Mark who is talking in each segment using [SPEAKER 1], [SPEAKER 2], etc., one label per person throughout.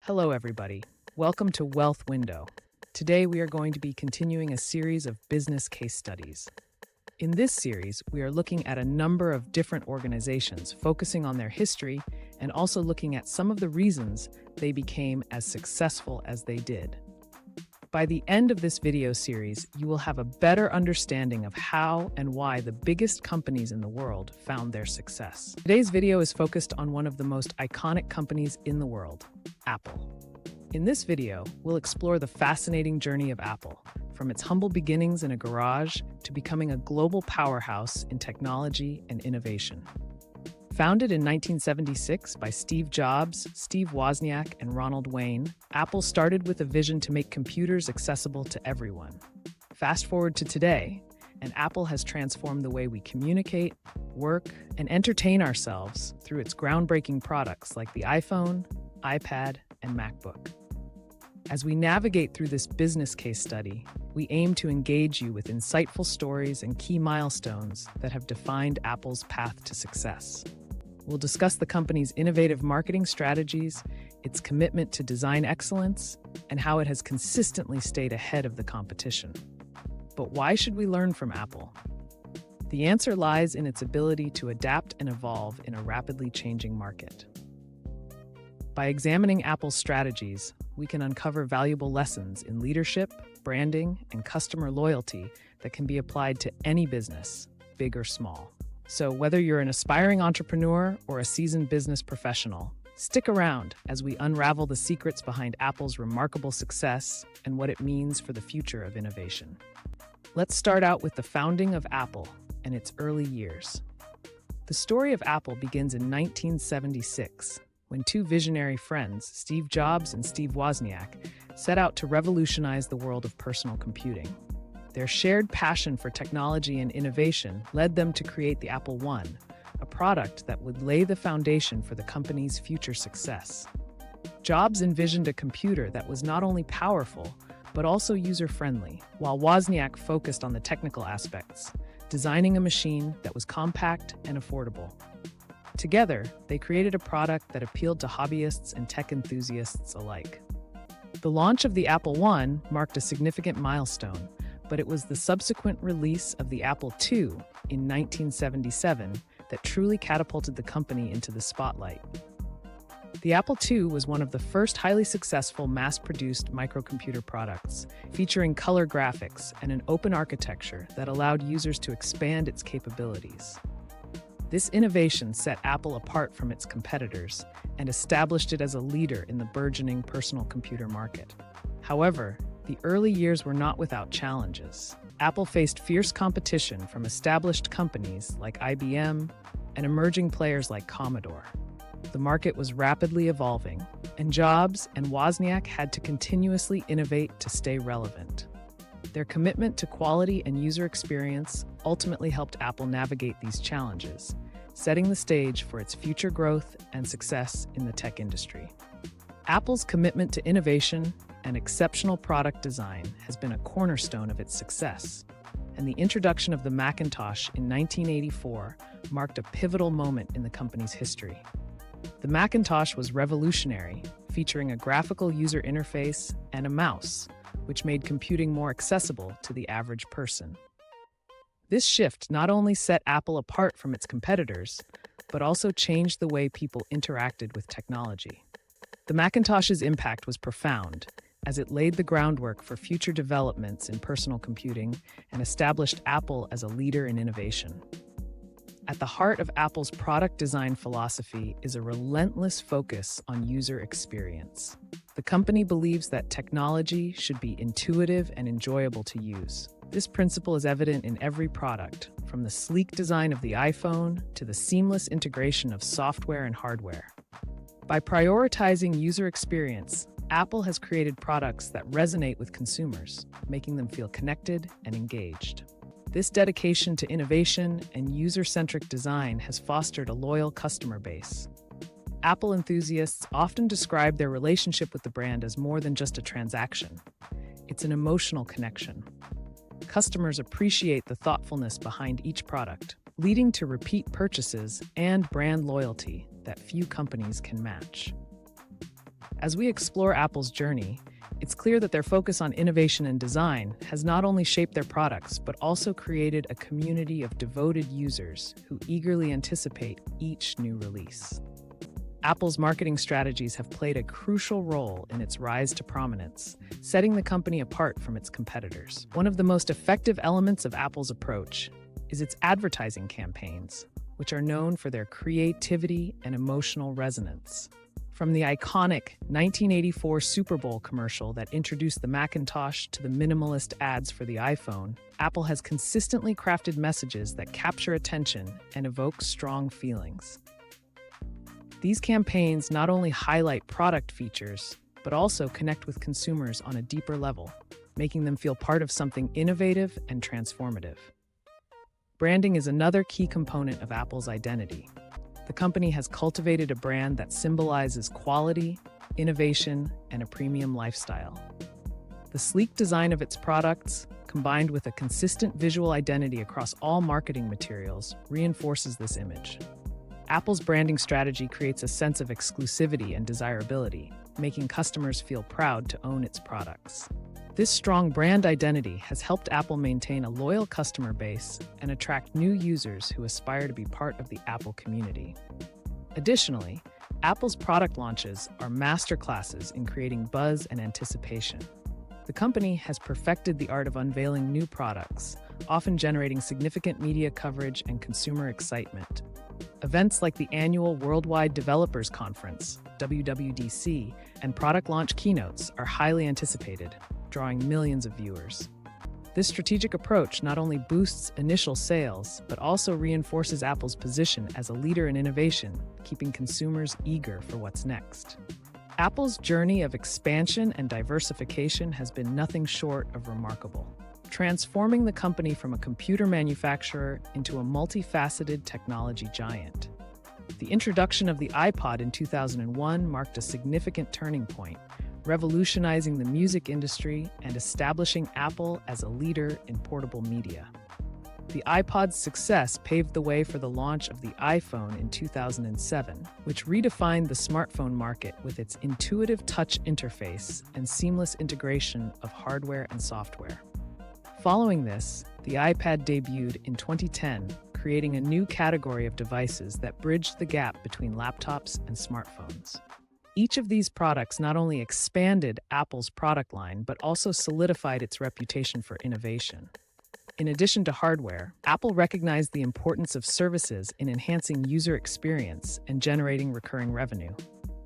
[SPEAKER 1] Hello, everybody. Welcome to Wealth Window. Today, we are going to be continuing a series of business case studies. In this series, we are looking at a number of different organizations, focusing on their history and also looking at some of the reasons they became as successful as they did. By the end of this video series, you will have a better understanding of how and why the biggest companies in the world found their success. Today's video is focused on one of the most iconic companies in the world, Apple. In this video, we'll explore the fascinating journey of Apple, from its humble beginnings in a garage to becoming a global powerhouse in technology and innovation. Founded in 1976 by Steve Jobs, Steve Wozniak, and Ronald Wayne, Apple started with a vision to make computers accessible to everyone. Fast forward to today, and Apple has transformed the way we communicate, work, and entertain ourselves through its groundbreaking products like the iPhone, iPad, and MacBook. As we navigate through this business case study, we aim to engage you with insightful stories and key milestones that have defined Apple's path to success. We'll discuss the company's innovative marketing strategies, its commitment to design excellence, and how it has consistently stayed ahead of the competition. But why should we learn from Apple? The answer lies in its ability to adapt and evolve in a rapidly changing market. By examining Apple's strategies, we can uncover valuable lessons in leadership, branding, and customer loyalty that can be applied to any business, big or small. So whether you're an aspiring entrepreneur or a seasoned business professional, stick around as we unravel the secrets behind Apple's remarkable success and what it means for the future of innovation. Let's start out with the founding of Apple and its early years. The story of Apple begins in 1976, when two visionary friends, Steve Jobs and Steve Wozniak, set out to revolutionize the world of personal computing. Their shared passion for technology and innovation led them to create the Apple I, a product that would lay the foundation for the company's future success. Jobs envisioned a computer that was not only powerful, but also user-friendly, while Wozniak focused on the technical aspects, designing a machine that was compact and affordable. Together, they created a product that appealed to hobbyists and tech enthusiasts alike. The launch of the Apple I marked a significant milestone, but it was the subsequent release of the Apple II in 1977 that truly catapulted the company into the spotlight. The Apple II was one of the first highly successful mass-produced microcomputer products, featuring color graphics and an open architecture that allowed users to expand its capabilities. This innovation set Apple apart from its competitors and established it as a leader in the burgeoning personal computer market. However, the early years were not without challenges. Apple faced fierce competition from established companies like IBM and emerging players like Commodore. The market was rapidly evolving, and Jobs and Wozniak had to continuously innovate to stay relevant. Their commitment to quality and user experience ultimately helped Apple navigate these challenges, setting the stage for its future growth and success in the tech industry. Apple's commitment to innovation and exceptional product design has been a cornerstone of its success, and the introduction of the Macintosh in 1984 marked a pivotal moment in the company's history. The Macintosh was revolutionary, featuring a graphical user interface and a mouse, which made computing more accessible to the average person. This shift not only set Apple apart from its competitors, but also changed the way people interacted with technology. The Macintosh's impact was profound, as it laid the groundwork for future developments in personal computing and established Apple as a leader in innovation. At the heart of Apple's product design philosophy is a relentless focus on user experience. The company believes that technology should be intuitive and enjoyable to use. This principle is evident in every product, from the sleek design of the iPhone to the seamless integration of software and hardware. By prioritizing user experience, Apple has created products that resonate with consumers, making them feel connected and engaged. This dedication to innovation and user-centric design has fostered a loyal customer base. Apple enthusiasts often describe their relationship with the brand as more than just a transaction. It's an emotional connection. Customers appreciate the thoughtfulness behind each product, leading to repeat purchases and brand loyalty that few companies can match. As we explore Apple's journey, it's clear that their focus on innovation and design has not only shaped their products, but also created a community of devoted users who eagerly anticipate each new release. Apple's marketing strategies have played a crucial role in its rise to prominence, setting the company apart from its competitors. One of the most effective elements of Apple's approach is its advertising campaigns, which are known for their creativity and emotional resonance. From the iconic 1984 Super Bowl commercial that introduced the Macintosh to the minimalist ads for the iPhone, Apple has consistently crafted messages that capture attention and evoke strong feelings. These campaigns not only highlight product features, but also connect with consumers on a deeper level, making them feel part of something innovative and transformative. Branding is another key component of Apple's identity. The company has cultivated a brand that symbolizes quality, innovation, and a premium lifestyle. The sleek design of its products, combined with a consistent visual identity across all marketing materials, reinforces this image. Apple's branding strategy creates a sense of exclusivity and desirability, making customers feel proud to own its products. This strong brand identity has helped Apple maintain a loyal customer base and attract new users who aspire to be part of the Apple community. Additionally, Apple's product launches are masterclasses in creating buzz and anticipation. The company has perfected the art of unveiling new products, often generating significant media coverage and consumer excitement. Events like the annual Worldwide Developers Conference, WWDC, and product launch keynotes are highly anticipated, drawing millions of viewers. This strategic approach not only boosts initial sales, but also reinforces Apple's position as a leader in innovation, keeping consumers eager for what's next. Apple's journey of expansion and diversification has been nothing short of remarkable, transforming the company from a computer manufacturer into a multifaceted technology giant. The introduction of the iPod in 2001 marked a significant turning point, revolutionizing the music industry and establishing Apple as a leader in portable media. The iPod's success paved the way for the launch of the iPhone in 2007, which redefined the smartphone market with its intuitive touch interface and seamless integration of hardware and software. Following this, the iPad debuted in 2010, creating a new category of devices that bridged the gap between laptops and smartphones. Each of these products not only expanded Apple's product line, but also solidified its reputation for innovation. In addition to hardware, Apple recognized the importance of services in enhancing user experience and generating recurring revenue.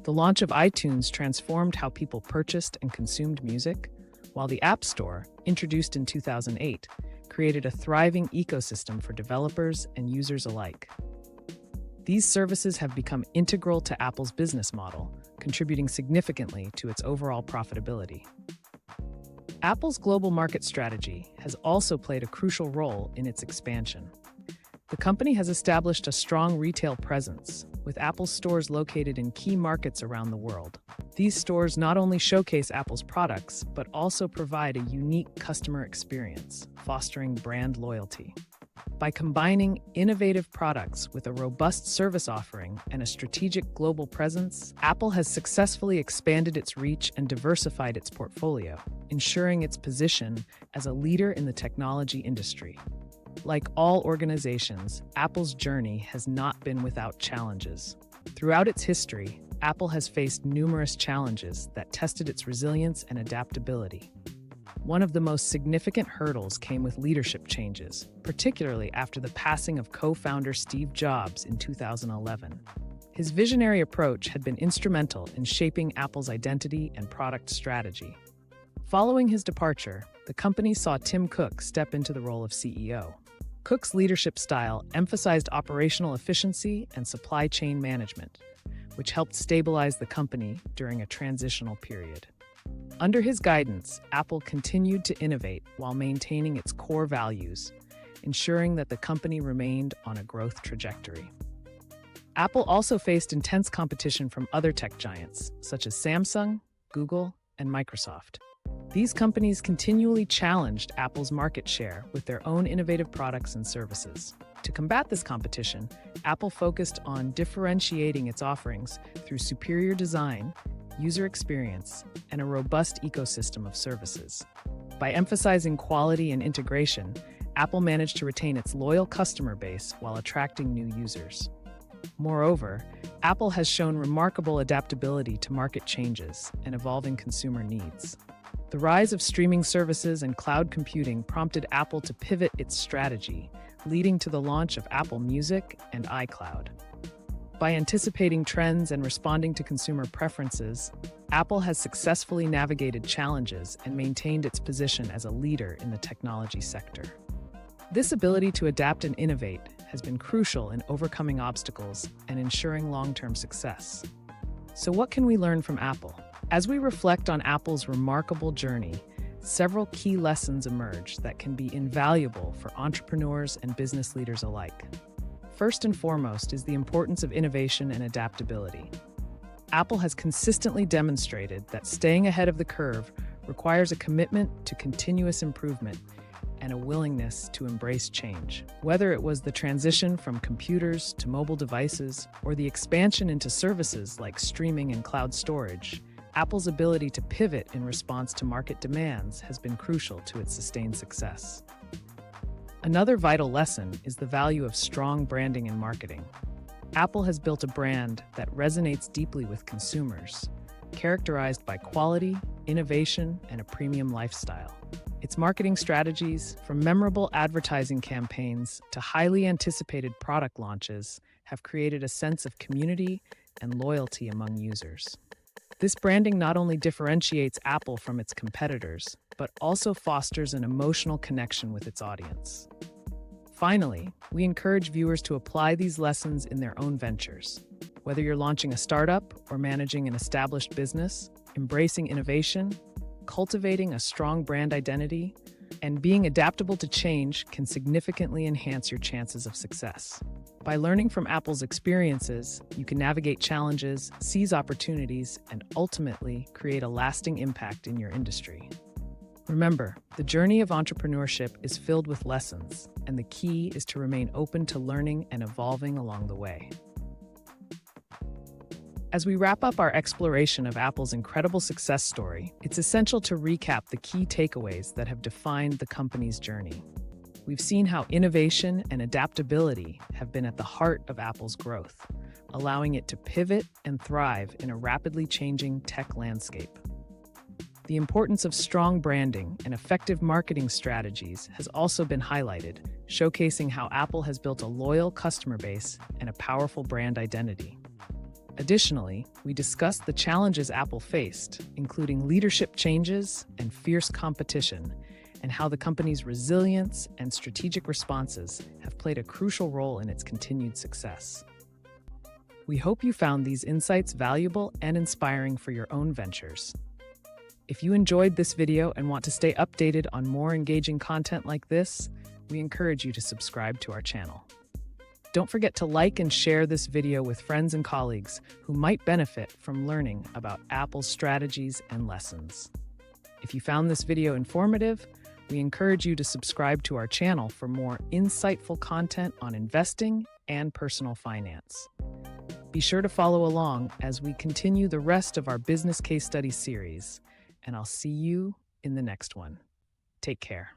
[SPEAKER 1] The launch of iTunes transformed how people purchased and consumed music, while the App Store, introduced in 2008, created a thriving ecosystem for developers and users alike. These services have become integral to Apple's business model, contributing significantly to its overall profitability. Apple's global market strategy has also played a crucial role in its expansion. The company has established a strong retail presence, with Apple stores located in key markets around the world. These stores not only showcase Apple's products, but also provide a unique customer experience, fostering brand loyalty. By combining innovative products with a robust service offering and a strategic global presence, Apple has successfully expanded its reach and diversified its portfolio, ensuring its position as a leader in the technology industry. Like all organizations, Apple's journey has not been without challenges. Throughout its history, Apple has faced numerous challenges that tested its resilience and adaptability. One of the most significant hurdles came with leadership changes, particularly after the passing of co-founder Steve Jobs in 2011. His visionary approach had been instrumental in shaping Apple's identity and product strategy. Following his departure, the company saw Tim Cook step into the role of CEO. Cook's leadership style emphasized operational efficiency and supply chain management, which helped stabilize the company during a transitional period. Under his guidance, Apple continued to innovate while maintaining its core values, ensuring that the company remained on a growth trajectory. Apple also faced intense competition from other tech giants, such as Samsung, Google, and Microsoft. These companies continually challenged Apple's market share with their own innovative products and services. To combat this competition, Apple focused on differentiating its offerings through superior design, user experience, and a robust ecosystem of services. By emphasizing quality and integration, Apple managed to retain its loyal customer base while attracting new users. Moreover, Apple has shown remarkable adaptability to market changes and evolving consumer needs. The rise of streaming services and cloud computing prompted Apple to pivot its strategy, leading to the launch of Apple Music and iCloud. By anticipating trends and responding to consumer preferences, Apple has successfully navigated challenges and maintained its position as a leader in the technology sector. This ability to adapt and innovate has been crucial in overcoming obstacles and ensuring long-term success. So what can we learn from Apple? As we reflect on Apple's remarkable journey, several key lessons emerge that can be invaluable for entrepreneurs and business leaders alike. First and foremost is the importance of innovation and adaptability. Apple has consistently demonstrated that staying ahead of the curve requires a commitment to continuous improvement and a willingness to embrace change. Whether it was the transition from computers to mobile devices or the expansion into services like streaming and cloud storage, Apple's ability to pivot in response to market demands has been crucial to its sustained success. Another vital lesson is the value of strong branding and marketing. Apple has built a brand that resonates deeply with consumers, characterized by quality, innovation, and a premium lifestyle. Its marketing strategies, from memorable advertising campaigns to highly anticipated product launches, have created a sense of community and loyalty among users. This branding not only differentiates Apple from its competitors, but also fosters an emotional connection with its audience. Finally, we encourage viewers to apply these lessons in their own ventures. Whether you're launching a startup or managing an established business, embracing innovation, cultivating a strong brand identity, and being adaptable to change can significantly enhance your chances of success. By learning from Apple's experiences, you can navigate challenges, seize opportunities, and ultimately create a lasting impact in your industry. Remember, the journey of entrepreneurship is filled with lessons, and the key is to remain open to learning and evolving along the way. As we wrap up our exploration of Apple's incredible success story, it's essential to recap the key takeaways that have defined the company's journey. We've seen how innovation and adaptability have been at the heart of Apple's growth, allowing it to pivot and thrive in a rapidly changing tech landscape. The importance of strong branding and effective marketing strategies has also been highlighted, showcasing how Apple has built a loyal customer base and a powerful brand identity. Additionally, we discussed the challenges Apple faced, including leadership changes and fierce competition, and how the company's resilience and strategic responses have played a crucial role in its continued success. We hope you found these insights valuable and inspiring for your own ventures. If you enjoyed this video and want to stay updated on more engaging content like this, we encourage you to subscribe to our channel. Don't forget to like and share this video with friends and colleagues who might benefit from learning about Apple's strategies and lessons. If you found this video informative, we encourage you to subscribe to our channel for more insightful content on investing and personal finance. Be sure to follow along as we continue the rest of our business case study series, and I'll see you in the next one. Take care.